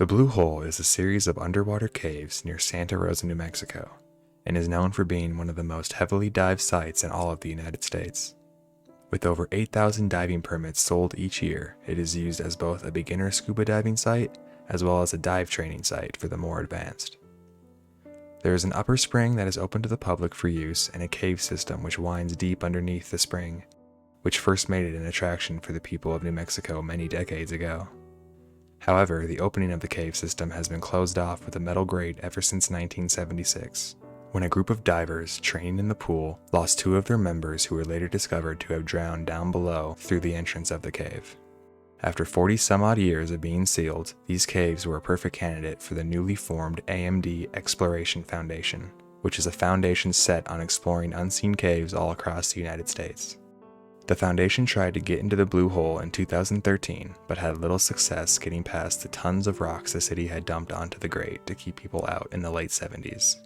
The Blue Hole is a series of underwater caves near Santa Rosa, New Mexico, and is known for being one of the most heavily dived sites in all of the United States. With over 8,000 diving permits sold each year, it is used as both a beginner scuba diving site as well as a dive training site for the more advanced. There is an upper spring that is open to the public for use and a cave system which winds deep underneath the spring, which first made it an attraction for the people of New Mexico many decades ago. However, the opening of the cave system has been closed off with a metal grate ever since 1976, when a group of divers training in the pool lost 2 of their members who were later discovered to have drowned down below through the entrance of the cave. After 40 some odd years of being sealed, these caves were a perfect candidate for the newly formed AMD Exploration Foundation, which is a foundation set on exploring unseen caves all across the United States. The foundation tried to get into the Blue Hole in 2013, but had little success getting past the tons of rocks the city had dumped onto the grate to keep people out in the late 70s.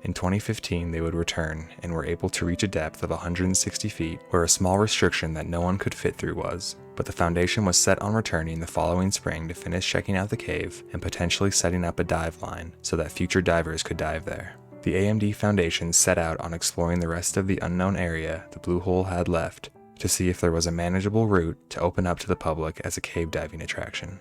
In 2015, they would return and were able to reach a depth of 160 feet, where a small restriction that no one could fit through was, but the foundation was set on returning the following spring to finish checking out the cave and potentially setting up a dive line so that future divers could dive there. The AMD Foundation set out on exploring the rest of the unknown area the Blue Hole had left to see if there was a manageable route to open up to the public as a cave diving attraction.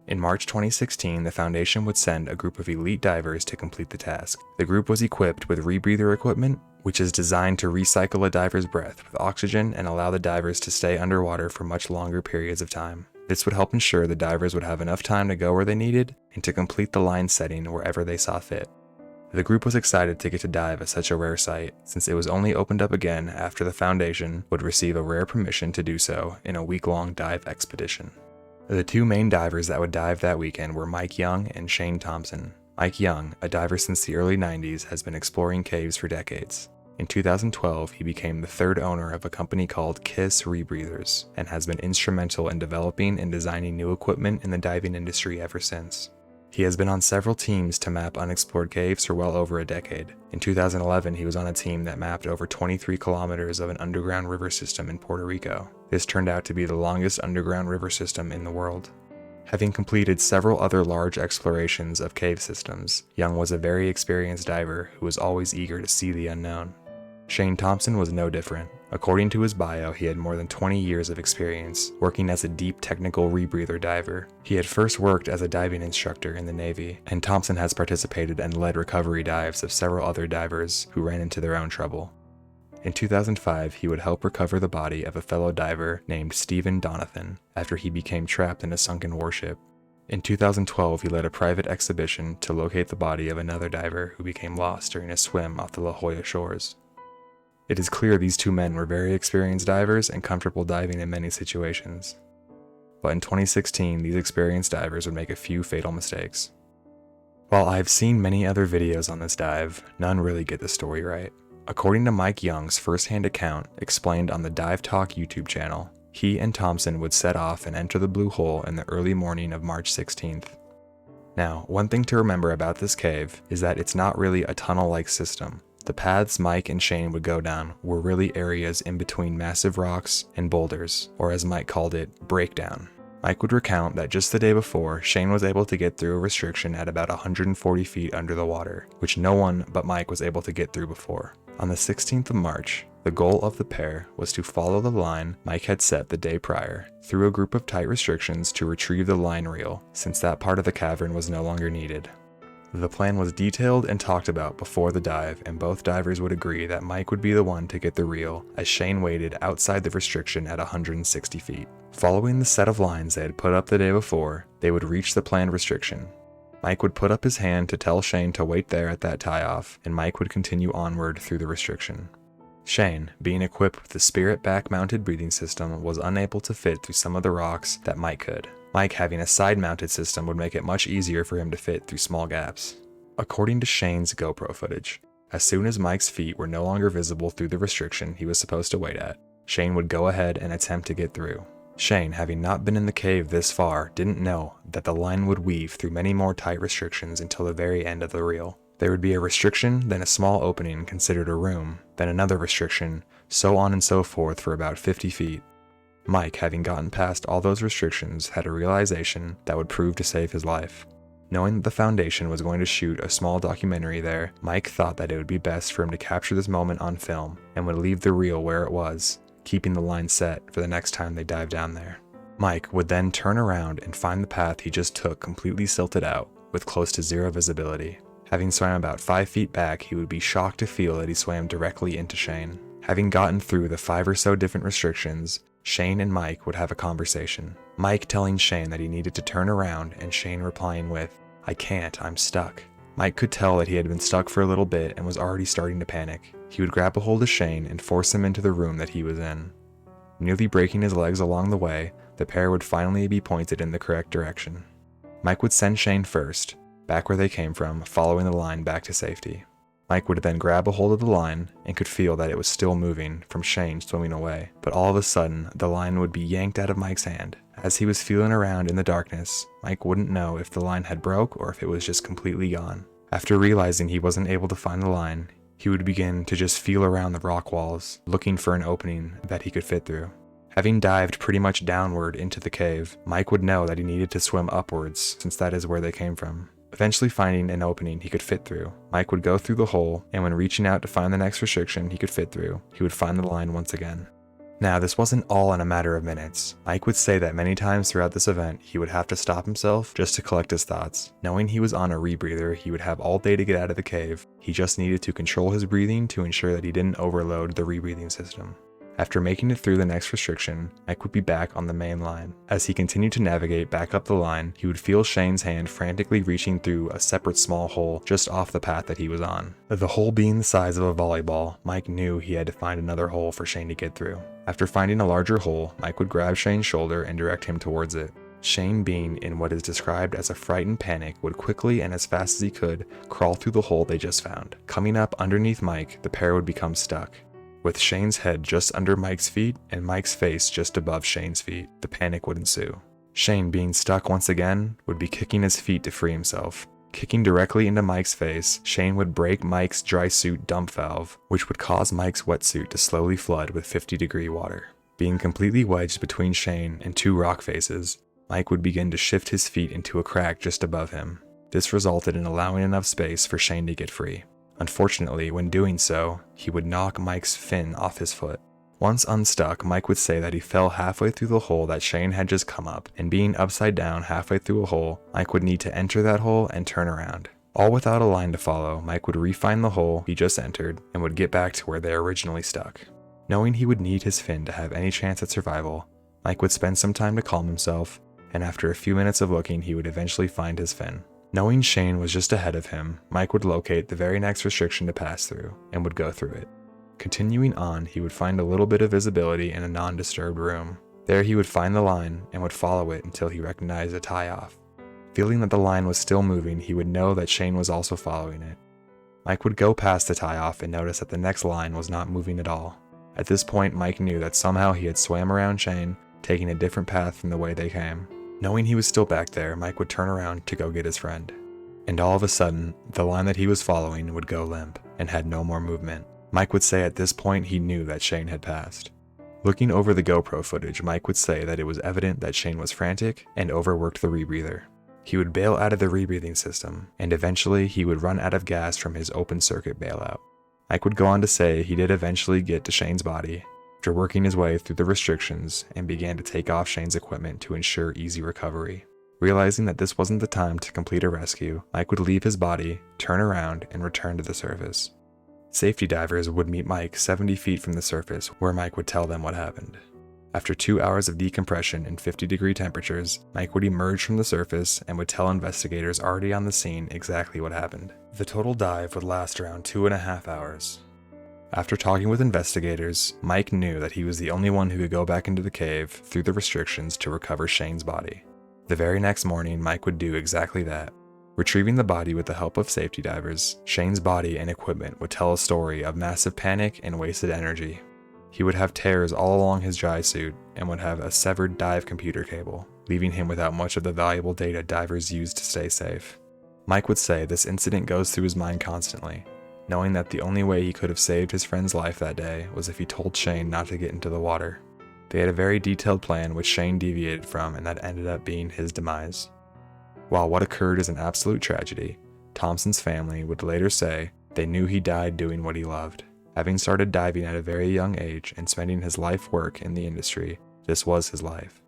In March 2016, the foundation would send a group of elite divers to complete the task. The group was equipped with rebreather equipment, which is designed to recycle a diver's breath with oxygen and allow the divers to stay underwater for much longer periods of time. This would help ensure the divers would have enough time to go where they needed and to complete the line setting wherever they saw fit. The group was excited to get to dive at such a rare site, since it was only opened up again after the foundation would receive a rare permission to do so in a week-long dive expedition. The 2 main divers that would dive that weekend were Mike Young and Shane Thompson. Mike Young, a diver since the early 90s, has been exploring caves for decades. In 2012, he became the 3rd owner of a company called KISS Rebreathers, and has been instrumental in developing and designing new equipment in the diving industry ever since. He has been on several teams to map unexplored caves for well over a decade. In 2011, he was on a team that mapped over 23 kilometers of an underground river system in Puerto Rico. This turned out to be the longest underground river system in the world. Having completed several other large explorations of cave systems, Young was a very experienced diver who was always eager to see the unknown. Shane Thompson was no different. According to his bio, he had more than 20 years of experience working as a deep technical rebreather diver. He had first worked as a diving instructor in the Navy, and Thompson has participated and led recovery dives of several other divers who ran into their own trouble. In 2005, he would help recover the body of a fellow diver named Stephen Donathan after he became trapped in a sunken warship. In 2012, he led a private exhibition to locate the body of another diver who became lost during a swim off the La Jolla shores. It is clear these 2 men were very experienced divers and comfortable diving in many situations. But in 2016, these experienced divers would make a few fatal mistakes. While I've seen many other videos on this dive, none really get the story right. According to Mike Young's first-hand account, explained on the Dive Talk YouTube channel, he and Thompson would set off and enter the Blue Hole in the early morning of March 16th. Now, one thing to remember about this cave is that it's not really a tunnel-like system. The paths Mike and Shane would go down were really areas in between massive rocks and boulders, or as Mike called it, breakdown. Mike would recount that just the day before, Shane was able to get through a restriction at about 140 feet under the water, which no one but Mike was able to get through before. On the 16th of March, the goal of the pair was to follow the line Mike had set the day prior through a group of tight restrictions to retrieve the line reel, since that part of the cavern was no longer needed. The plan was detailed and talked about before the dive, and both divers would agree that Mike would be the one to get the reel, as Shane waited outside the restriction at 160 feet. Following the set of lines they had put up the day before, they would reach the planned restriction. Mike would put up his hand to tell Shane to wait there at that tie-off, and Mike would continue onward through the restriction. Shane, being equipped with the Spirit back-mounted breathing system, was unable to fit through some of the rocks that Mike could. Mike having a side-mounted system would make it much easier for him to fit through small gaps. According to Shane's GoPro footage, as soon as Mike's feet were no longer visible through the restriction he was supposed to wait at, Shane would go ahead and attempt to get through. Shane, having not been in the cave this far, didn't know that the line would weave through many more tight restrictions until the very end of the reel. There would be a restriction, then a small opening considered a room, then another restriction, so on and so forth for about 50 feet. Mike, having gotten past all those restrictions, had a realization that would prove to save his life. Knowing that the Foundation was going to shoot a small documentary there, Mike thought that it would be best for him to capture this moment on film and would leave the reel where it was, keeping the line set for the next time they dive down there. Mike would then turn around and find the path he just took completely silted out, with close to zero visibility. Having swam about 5 feet back, he would be shocked to feel that he swam directly into Shane. Having gotten through the 5 or so different restrictions, Shane and Mike would have a conversation. Mike telling Shane that he needed to turn around, and Shane replying with, "I can't, I'm stuck." Mike could tell that he had been stuck for a little bit and was already starting to panic. He would grab a hold of Shane and force him into the room that he was in. Nearly breaking his legs along the way, the pair would finally be pointed in the correct direction. Mike would send Shane first, back where they came from, following the line back to safety. Mike would then grab a hold of the line and could feel that it was still moving from Shane swimming away, but all of a sudden, the line would be yanked out of Mike's hand. As he was feeling around in the darkness, Mike wouldn't know if the line had broke or if it was just completely gone. After realizing he wasn't able to find the line, he would begin to just feel around the rock walls, looking for an opening that he could fit through. Having dived pretty much downward into the cave, Mike would know that he needed to swim upwards since that is where they came from. Eventually finding an opening he could fit through, Mike would go through the hole, and when reaching out to find the next restriction he could fit through, he would find the line once again. Now, this wasn't all in a matter of minutes. Mike would say that many times throughout this event, he would have to stop himself just to collect his thoughts. Knowing he was on a rebreather, he would have all day to get out of the cave. He just needed to control his breathing to ensure that he didn't overload the rebreathing system. After making it through the next restriction, Mike would be back on the main line. As he continued to navigate back up the line, he would feel Shane's hand frantically reaching through a separate small hole just off the path that he was on. The hole being the size of a volleyball, Mike knew he had to find another hole for Shane to get through. After finding a larger hole, Mike would grab Shane's shoulder and direct him towards it. Shane, being in what is described as a frightened panic, would quickly and as fast as he could crawl through the hole they just found. Coming up underneath Mike, the pair would become stuck. With Shane's head just under Mike's feet and Mike's face just above Shane's feet, the panic would ensue. Shane, being stuck once again, would be kicking his feet to free himself. Kicking directly into Mike's face, Shane would break Mike's dry suit dump valve, which would cause Mike's wetsuit to slowly flood with 50-degree water. Being completely wedged between Shane and 2 rock faces, Mike would begin to shift his feet into a crack just above him. This resulted in allowing enough space for Shane to get free. Unfortunately, when doing so, he would knock Mike's fin off his foot. Once unstuck, Mike would say that he fell halfway through the hole that Shane had just come up, and being upside down halfway through a hole, Mike would need to enter that hole and turn around. All without a line to follow, Mike would re-find the hole he just entered and would get back to where they originally stuck. Knowing he would need his fin to have any chance at survival, Mike would spend some time to calm himself, and after a few minutes of looking, he would eventually find his fin. Knowing Shane was just ahead of him, Mike would locate the very next restriction to pass through, and would go through it. Continuing on, he would find a little bit of visibility in a non-disturbed room. There he would find the line, and would follow it until he recognized a tie-off. Feeling that the line was still moving, he would know that Shane was also following it. Mike would go past the tie-off and notice that the next line was not moving at all. At this point, Mike knew that somehow he had swam around Shane, taking a different path from the way they came. Knowing he was still back there, Mike would turn around to go get his friend. And all of a sudden, the line that he was following would go limp and had no more movement. Mike would say at this point he knew that Shane had passed. Looking over the GoPro footage, Mike would say that it was evident that Shane was frantic and overworked the rebreather. He would bail out of the rebreathing system, and eventually he would run out of gas from his open circuit bailout. Mike would go on to say he did eventually get to Shane's body, after working his way through the restrictions, and began to take off Shane's equipment to ensure easy recovery. Realizing that this wasn't the time to complete a rescue, Mike would leave his body, turn around, and return to the surface. Safety divers would meet Mike 70 feet from the surface, where Mike would tell them what happened. After 2 hours of decompression and 50-degree temperatures, Mike would emerge from the surface and would tell investigators already on the scene exactly what happened. The total dive would last around 2.5 hours. After talking with investigators, Mike knew that he was the only one who could go back into the cave through the restrictions to recover Shane's body. The very next morning, Mike would do exactly that. Retrieving the body with the help of safety divers, Shane's body and equipment would tell a story of massive panic and wasted energy. He would have tears all along his dry suit and would have a severed dive computer cable, leaving him without much of the valuable data divers used to stay safe. Mike would say this incident goes through his mind constantly, knowing that the only way he could have saved his friend's life that day was if he told Shane not to get into the water. They had a very detailed plan which Shane deviated from, and that ended up being his demise. While what occurred is an absolute tragedy, Thompson's family would later say they knew he died doing what he loved. Having started diving at a very young age and spending his life work in the industry, this was his life.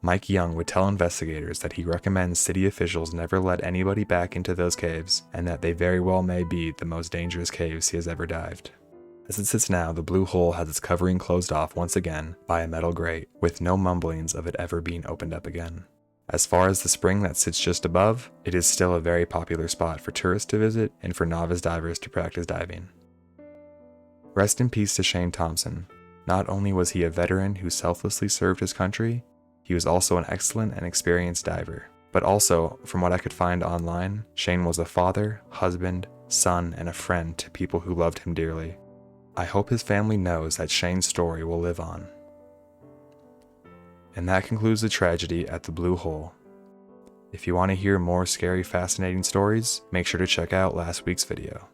Mike Young would tell investigators that he recommends city officials never let anybody back into those caves, and that they very well may be the most dangerous caves he has ever dived. As it sits now, the blue hole has its covering closed off once again by a metal grate, with no mumblings of it ever being opened up again. As far as the spring that sits just above, it is still a very popular spot for tourists to visit and for novice divers to practice diving. Rest in peace to Shane Thompson. Not only was he a veteran who selflessly served his country, he was also an excellent and experienced diver. But also, from what I could find online, Shane was a father, husband, son, and a friend to people who loved him dearly. I hope his family knows that Shane's story will live on. And that concludes the tragedy at the Blue Hole. If you want to hear more scary, fascinating stories, make sure to check out last week's video.